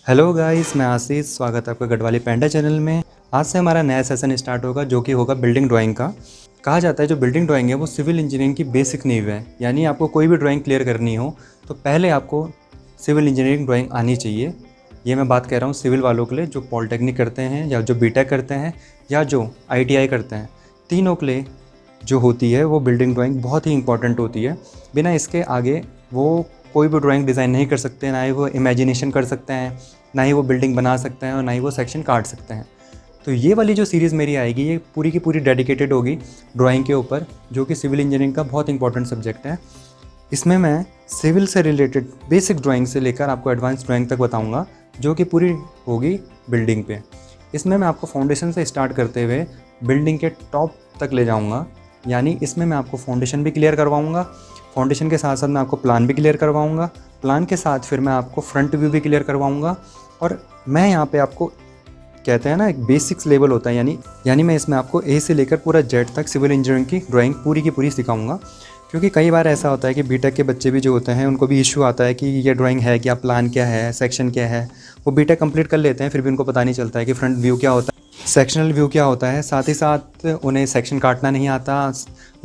Hello guys, मैं आशीष। स्वागत है आपका गढ़वाली पैंडा चैनल में। आज से हमारा नया सेशन स्टार्ट होगा जो कि होगा बिल्डिंग ड्राइंग का। कहा जाता है जो बिल्डिंग ड्राइंग है वो सिविल इंजीनियरिंग की बेसिक नींव है। यानी आपको कोई भी ड्राइंग क्लियर करनी हो तो पहले आपको सिविल इंजीनियरिंग ड्राइंग आनी चाहिए। ये मैं बात कह रहा हूँ सिविल वालों के लिए, जो पॉलिटेक्निक करते हैं या जो बीटेक करते हैं या जो ITI करते हैं, तीनों के लिए जो होती है वो बिल्डिंग ड्राइंग बहुत ही इंपॉर्टेंट होती है। बिना इसके आगे वो कोई भी ड्राइंग डिज़ाइन नहीं कर सकते, ना ही वो इमेजिनेशन कर सकते हैं, ना ही वो बिल्डिंग बना सकते हैं और ना ही वो सेक्शन काट सकते हैं। तो ये वाली जो सीरीज़ मेरी आएगी ये पूरी की पूरी डेडिकेटेड होगी ड्राइंग के ऊपर, जो कि सिविल इंजीनियरिंग का बहुत इंपॉर्टेंट सब्जेक्ट है। इसमें मैं सिविल से रिलेटेड बेसिक ड्राइंग से लेकर आपको एडवांस ड्राइंग तक बताऊंगा, जो कि पूरी होगी बिल्डिंग पे। इसमें मैं आपको फाउंडेशन से स्टार्ट करते हुए बिल्डिंग के टॉप तक ले जाऊंगा। यानी इसमें मैं आपको फाउंडेशन भी क्लियर करवाऊंगा, फाउंडेशन के साथ साथ मैं आपको प्लान भी क्लियर करवाऊंगा, प्लान के साथ फिर मैं आपको फ्रंट व्यू भी क्लियर करवाऊंगा। और मैं यहाँ पे आपको कहते हैं ना एक बेसिक्स लेवल होता है, यानी मैं इसमें आपको A से लेकर पूरा Z तक सिविल इंजीनियरिंग की ड्राइंग पूरी की पूरी सिखाऊंगा। क्योंकि कई बार ऐसा होता है कि बीटेक के बच्चे भी जो होते हैं उनको भी इशू आता है कि ये ड्राइंग है क्या, प्लान क्या है, सेक्शन क्या है। वो बीटेक कंप्लीट कर लेते हैं फिर भी उनको पता नहीं चलता है कि फ्रंट व्यू क्या होता है, सेक्शनल व्यू क्या होता है। साथ ही साथ उन्हें सेक्शन काटना नहीं आता,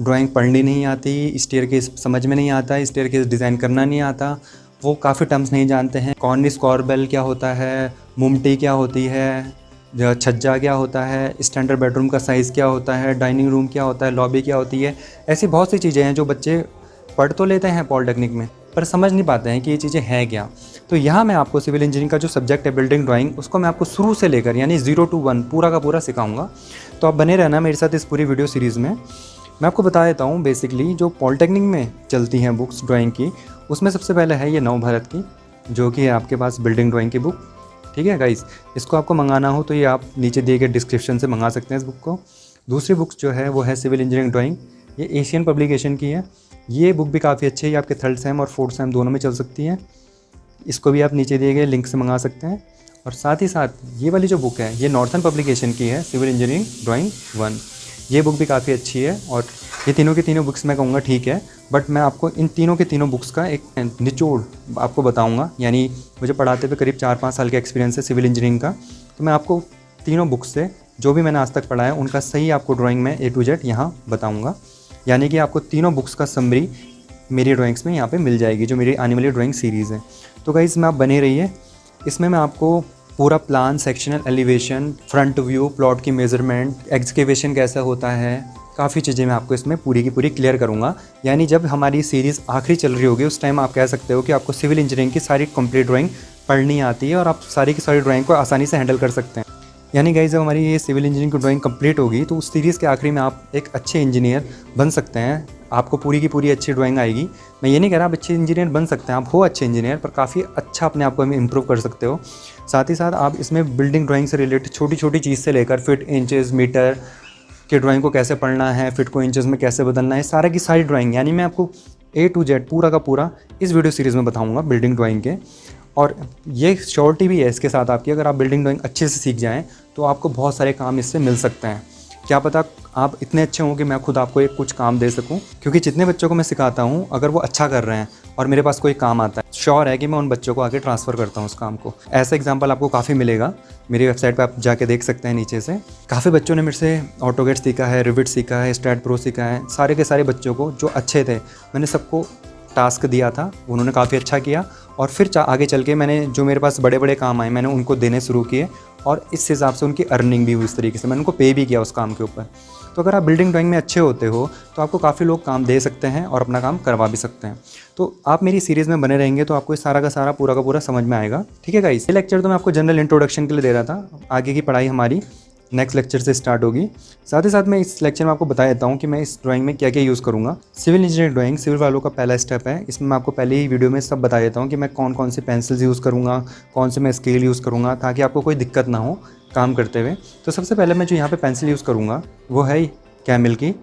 ड्राइंग पढ़नी नहीं आती, स्टेयरकेस समझ में नहीं आता, स्टेयरकेस डिज़ाइन करना नहीं आता। वो काफ़ी टर्म्स नहीं जानते हैं। कॉर्निस कॉर्बेल क्या होता है, मुमटी क्या होती है, छज्जा क्या होता है, स्टैंडर्ड बेडरूम का साइज़ क्या होता है, डाइनिंग रूम क्या होता है, लॉबी क्या होती है। ऐसी बहुत सी चीज़ें हैं जो बच्चे पढ़ तो लेते हैं पॉलिटेक्निक में पर समझ नहीं पाते हैं कि ये चीज़ें हैं क्या। तो यहाँ मैं आपको सिविल इंजीनियरिंग का जो सब्जेक्ट है बिल्डिंग ड्राइंग, उसको मैं आपको शुरू से लेकर यानी 0 to 1 पूरा का पूरा सिखाऊंगा। तो आप बने रहना मेरे साथ इस पूरी वीडियो सीरीज़ में। मैं आपको बता देता हूँ बेसिकली जो पॉलिटेक्निक में चलती हैं बुक्स ड्राइंग की, उसमें सबसे पहले है ये नवभारत की, जो कि है आपके पास बिल्डिंग ड्राइंग की बुक। ठीक है गाइस, इसको आपको मंगाना हो तो ये आप नीचे दिए गए डिस्क्रिप्शन से मंगा सकते हैं इस बुक को। दूसरी बुक जो है वो है सिविल इंजीनियरिंग ड्राइंग, ये एशियन पब्लिकेशन की है। ये बुक भी काफ़ी अच्छी है, ये आपके 3rd सेम और 4th सेम दोनों में चल सकती है। इसको भी आप नीचे दिए गए लिंक से मंगा सकते हैं। और साथ ही साथ ये वाली जो बुक है ये नॉर्थन पब्लिकेशन की है, सिविल इंजीनियरिंग ड्राइंग 1। ये बुक भी काफ़ी अच्छी है। और ये तीनों की तीनों बुक्स मैं कहूँगा ठीक है, बट मैं आपको इन तीनों के तीनों बुक्स का एक निचोड़ आपको बताऊँगा। यानी मुझे पढ़ाते हुए करीब 4-5 साल का एक्सपीरियंस है सिविल इंजीनियरिंग का, तो मैं आपको तीनों बुक्स से जो भी मैंने आज तक पढ़ा है उनका सही आपको ड्राइंग में A to Z यहाँ बताऊँगा। यानी कि आपको तीनों बुक्स का समरी मेरी ड्राइंग्स में यहाँ पे मिल जाएगी, जो मेरी आने वाली ड्राइंग सीरीज़ है। तो गाइस इसमें आप बने रहिए। इसमें मैं आपको पूरा plan, sectional elevation, front view, plot की मेजरमेंट, एक्सकेवेशन कैसा होता है, काफ़ी चीज़ें मैं आपको इसमें पूरी की पूरी क्लियर करूँगा। यानी जब हमारी सीरीज़ आखिरी चल रही होगी उस टाइम आप कह सकते हो कि आपको सिविल इंजीनियरिंग की सारी कंप्लीट ड्राइंग पढ़नी आती है और आप सारी की सारी ड्राइंग को आसानी से हैंडल कर सकते हैं। यानी गाइस जब हमारी ये सिविल इंजीनियरिंग की ड्राइंग कंप्लीट होगी तो उस सीरीज़ के आखिरी में आप एक अच्छे इंजीनियर बन सकते हैं। आपको पूरी की पूरी अच्छी ड्राइंग आएगी। मैं ये नहीं कह रहा आप अच्छे इंजीनियर बन सकते हैं, आप हो अच्छे इंजीनियर, पर काफ़ी अच्छा अपने आप को इम्प्रूव कर सकते हो। साथ ही साथ आप इसमें बिल्डिंग ड्राइंग से रिलेटेड छोटी छोटी चीज़ से लेकर फिट, इंचेस, मीटर की ड्राइंग को कैसे पढ़ना है, फिट को इंचेस में कैसे बदलना है, सारा की सारी ड्राइंग यानी मैं आपको A to Z पूरा का पूरा इस वीडियो सीरीज़ में बताऊँगा बिल्डिंग ड्राइंग के। और ये श्योरिटी भी है इसके साथ आपकी, अगर आप बिल्डिंग ड्राइंग अच्छे से सीख जाएँ तो आपको बहुत सारे काम इससे मिल सकते हैं। क्या पता आप इतने अच्छे हों कि मैं खुद आपको एक कुछ काम दे सकूं। क्योंकि जितने बच्चों को मैं सिखाता हूं अगर वो अच्छा कर रहे हैं और मेरे पास कोई काम आता है, श्योर है कि मैं उन बच्चों को आगे ट्रांसफ़र करता हूं उस काम को। ऐसा एग्जांपल आपको काफ़ी मिलेगा, मेरी वेबसाइट पे आप जाके देख सकते हैं नीचे से। काफ़ी बच्चों ने मेरे से ऑटोगेट सीखा है, रिविट सीखा है, स्ट्रैट प्रो सीखा है। सारे के सारे बच्चों को जो अच्छे थे मैंने सबको टास्क दिया था, उन्होंने काफ़ी अच्छा किया और फिर आगे चल के मैंने जो मेरे पास बड़े बड़े काम आए मैंने उनको देने शुरू किए और इस हिसाब से उनकी अर्निंग भी हुई। इस तरीके से मैंने उनको पे भी किया उस काम के ऊपर। तो अगर आप बिल्डिंग ड्राइंग में अच्छे होते हो तो आपको काफ़ी लोग काम दे सकते हैं और अपना काम करवा भी सकते हैं। तो आप मेरी सीरीज़ में बने रहेंगे तो आपको सारा का सारा पूरा का पूरा समझ में आएगा। ठीक है गाइस, ये लेक्चर तो मैं आपको जनरल इंट्रोडक्शन के लिए दे रहा था, आगे की पढ़ाई हमारी नेक्स्ट लेक्चर से स्टार्ट होगी। साथ ही साथ मैं इस लेक्चर में आपको बता देता हूँ कि मैं इस ड्राइंग में क्या क्या यूज़ करूँगा। सिविल इंजीनियरिंग ड्राइंग सिविल वालों का पहला स्टेप है। इसमें मैं आपको पहले ही वीडियो में सब बता देता हूँ कि मैं कौन कौन से पेंसिल्स यूज़ करूँगा, कौन से मैं स्केल यूज़ करूँगा, ताकि आपको कोई दिक्कत ना हो काम करते हुए। तो सबसे पहले मैं जो यहाँ पे पेंसिल यूज़ करूँगा वो है कैमल की,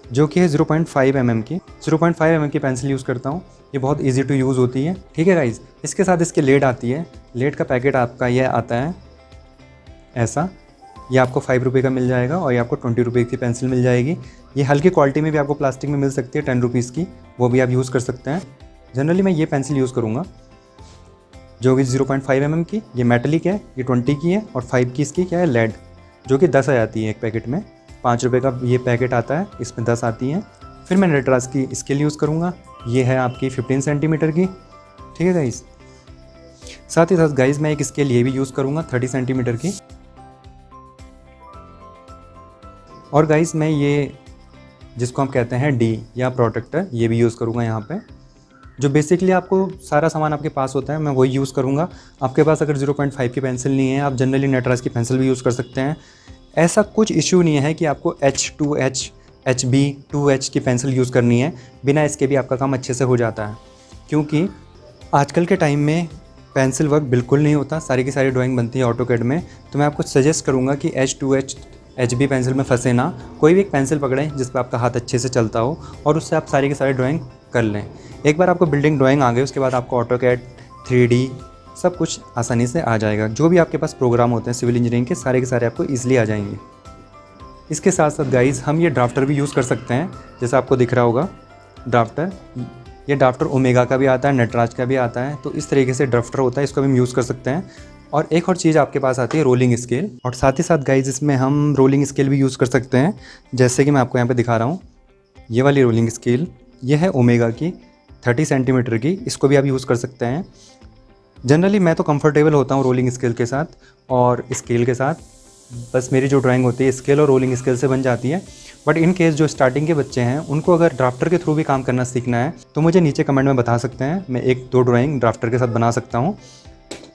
जो कि है 0.5 mm की। 0.5 mm की पेंसिल यूज़ करता हूँ, ये बहुत ईजी टू यूज़ होती है। ठीक है गाइज, इसके साथ इसकी लेड आती है। लेड का पैकेट आपका ये आता है ऐसा, ये आपको 5 रुपये का मिल जाएगा और ये आपको 20 रुपये की पेंसिल मिल जाएगी। ये हल्की क्वालिटी में भी आपको प्लास्टिक में मिल सकती है 10 रुपीज़ की, वो भी आप यूज़ कर सकते हैं। जनरली मैं ये पेंसिल यूज़ करूँगा। जो कि 0.5 mm की, ये मेटलिक है, ये 20 की है, और 5 की इसकी क्या है लेड, जो कि 10 आ जाती है एक पैकेट में। 5 रुपये का ये पैकेट आता है, इसमें 10 आती हैं। फिर मैं नटराज की स्केल यूज़ करूँगा, ये है आपकी 15 सेंटीमीटर की, ठीक है गाइस। साथ ही साथ गाइस मैं एक स्केल ये भी यूज़ करूँगा 30 सेंटीमीटर की। और गाइस मैं ये जिसको हम कहते हैं डी या प्रोटेक्टर, ये भी यूज़ करूँगा यहाँ पे। जो बेसिकली आपको सारा सामान आपके पास होता है मैं वही यूज़ करूँगा। आपके पास अगर 0.5 की पेंसिल नहीं है, आप जनरली नटराज की पेंसिल भी यूज़ कर सकते हैं। ऐसा कुछ इशू नहीं है कि आपको H2H, HB, 2H की पेंसिल यूज़ करनी है, बिना इसके भी आपका काम अच्छे से हो जाता है। क्योंकि आजकल के टाइम में पेंसिल वर्क बिल्कुल नहीं होता, सारी की सारी ड्राइंग बनती है ऑटोकैड में। तो मैं आपको सजेस्ट करूँगा कि H2H, HB पेंसिल में फंसे ना, कोई भी एक पेंसिल पकड़ें जिस पर आपका हाथ अच्छे से चलता हो और उससे आप सारी की सारी ड्राइंग कर लें। एक बार आपको बिल्डिंग ड्राइंग आ गई, उसके बाद आपको ऑटोकैड, 3D सब कुछ आसानी से आ जाएगा। जो भी आपके पास प्रोग्राम होते हैं सिविल इंजीनियरिंग के सारे आपको ईजिली आ जाएंगे। इसके साथ साथ गाइस हम ये ड्राफ्टर भी यूज़ कर सकते हैं, जैसा आपको दिख रहा होगा ड्राफ्टर। ये ड्राफ्टर ओमेगा का भी आता है, नटराज का भी आता है, तो इस तरीके से ड्राफ्टर होता है, इसको भी हम यूज़ कर सकते हैं। और एक और चीज़ आपके पास आती है रोलिंग स्केल, और साथ ही साथ गाइस इसमें हम रोलिंग स्केल भी यूज़ कर सकते हैं, जैसे कि मैं आपको यहाँ पे दिखा रहा हूँ। ये वाली रोलिंग स्केल ये है ओमेगा की 30 सेंटीमीटर की, इसको भी आप यूज़ कर सकते हैं। जनरली मैं तो कंफर्टेबल होता हूँ रोलिंग स्केल के साथ और स्केल के साथ, बस मेरी जो ड्राइंग होती है स्केल और रोलिंग स्केल से बन जाती है। बट इन केस जो स्टार्टिंग के बच्चे हैं उनको अगर ड्राफ्टर के थ्रू भी काम करना सीखना है तो मुझे नीचे कमेंट में बता सकते हैं, मैं 1-2 ड्राइंग ड्राफ्टर के साथ बना सकता हूँ,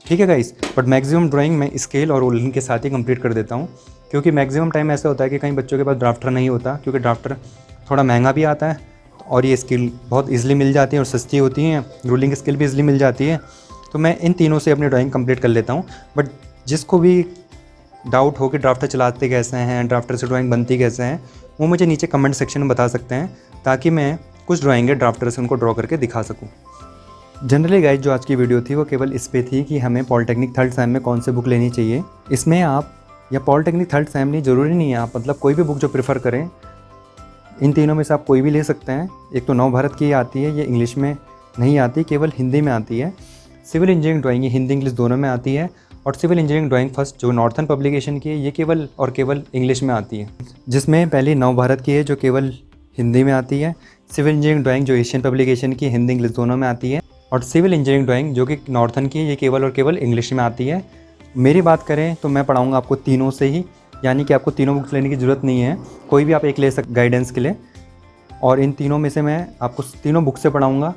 ठीक है गाइस। बट मैक्सिमम ड्राइंग मैं स्केल और रोलिंग के साथ ही कंप्लीट कर देता हूँ, क्योंकि मैक्सिमम टाइम ऐसा होता है कि कई बच्चों के पास ड्राफ्टर नहीं होता, क्योंकि ड्राफ्टर थोड़ा महंगा भी आता है और ये स्केल बहुत ईजिली मिल जाती है और सस्ती होती हैं, रोलिंग स्केल भी ईजिली मिल जाती है। तो मैं इन तीनों से अपनी ड्राइंग कंप्लीट कर लेता हूँ। बट जिसको भी डाउट हो कि ड्राफ्टर चलाते कैसे हैं, ड्राफ्टर से ड्राइंग बनती कैसे हैं, वो मुझे नीचे कमेंट सेक्शन में बता सकते हैं, ताकि मैं कुछ ड्राइंगें ड्राफ्टर से उनको ड्रॉ करके दिखा सकूँ। जनरली गाइस जो आज की वीडियो थी वो केवल इस पे थी कि हमें पॉलिटेक्निक थर्ड सेम में कौन सी बुक लेनी चाहिए। इसमें आप या पॉलिटेक्निक थर्ड सेम नहीं, ज़रूरी नहीं है, आप मतलब कोई भी बुक जो प्रेफर करें, इन तीनों में से आप कोई भी ले सकते हैं। एक तो नवभारत की आती है, ये इंग्लिश में नहीं आती, केवल हिंदी में आती है। सिविल इंजीनियरिंग ड्राइंग ये हिंदी इंग्लिश दोनों में आती है, और सिविल इंजीनियरिंग ड्राइंग फर्स्ट जो नॉर्थन पब्लिकेशन की है ये केवल और केवल इंग्लिश में आती है, जिसमें पहली नवभारत की है जो केवल हिंदी में आती है। सिविल इंजीनियरिंग ड्राइंग जो एशियन पब्लिकेशन की हिंदी इंग्लिश दोनों में आती है, और सिविल इंजीनियरिंग ड्राइंग जो कि नॉर्थन की है ये केवल और केवल इंग्लिश में आती है। मेरी बात करें तो मैं पढ़ाऊँगा आपको तीनों से ही, यानी कि आपको तीनों बुक्स लेने की ज़रूरत नहीं है, कोई भी आप एक ले सकते गाइडेंस के लिए। और इन तीनों में से मैं आपको तीनों बुक से पढ़ाऊँगा,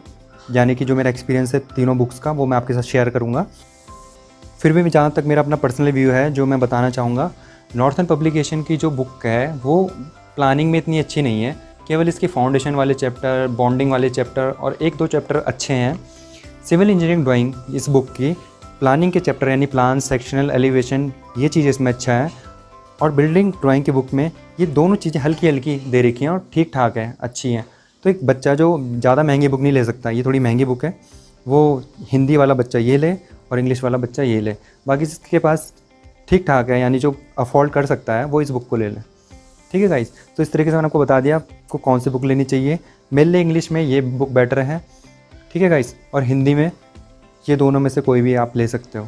यानी कि जो मेरा एक्सपीरियंस है तीनों बुक्स का वो मैं आपके साथ शेयर करूँगा। फिर भी जहाँ तक मेरा अपना पर्सनल व्यू है जो मैं बताना चाहूँगा, नॉर्थन पब्लिकेशन की जो बुक है वो प्लानिंग में इतनी अच्छी नहीं है, केवल इसके फाउंडेशन वाले चैप्टर, बॉन्डिंग वाले चैप्टर और 1-2 चैप्टर अच्छे हैं। सिविल इंजीनियरिंग ड्राइंग इस बुक की प्लानिंग के चैप्टर यानी प्लान, सेक्शनल, एलिवेशन, ये चीज़ इसमें अच्छा है। और बिल्डिंग ड्राइंग की बुक में ये दोनों चीज़ें हल्की हल्की दे रखी हैं और ठीक ठाक है, अच्छी हैं। तो एक बच्चा जो ज़्यादा महंगी बुक नहीं ले सकता, ये थोड़ी महंगी बुक है, वो हिंदी वाला बच्चा ये ले और इंग्लिश वाला बच्चा ये ले। बाकी जिसके पास ठीक ठाक है, यानी जो अफोर्ड कर सकता है, वो इस बुक को ले ले, ठीक है गाइस। तो इस तरीके से मैंने आपको बता दिया आपको कौन सी बुक लेनी चाहिए। मेरे लिए इंग्लिश में ये बुक बेटर है, ठीक है गाइस, और हिंदी में ये दोनों में से कोई भी आप ले सकते हो,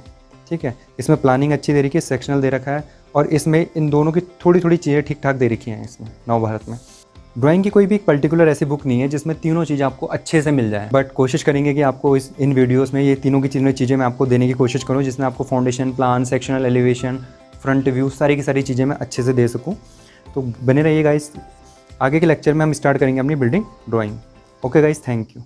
ठीक है। इसमें प्लानिंग अच्छी दे रखी है, सेक्शनल दे रखा है, और इसमें इन दोनों की थोड़ी थोड़ी चीज़ें ठीक ठाक दे रखी हैं इसमें नवभारत में। ड्राइंग की कोई भी एक पर्टिकुलर ऐसी बुक नहीं है जिसमें तीनों चीज़ें आपको अच्छे से मिल जाए, बट कोशिश करेंगे कि आपको इन वीडियोस में ये तीनों की चीज़ें मैं आपको देने की कोशिश करूँ, जिसमें आपको foundation, plan, sectional, elevation, front view, सारी की सारी चीज़ें मैं अच्छे से दे सकूँ। तो बने रहिए गाइस, आगे के लेक्चर में हम स्टार्ट करेंगे अपनी building drawing. Okay guys, thank you.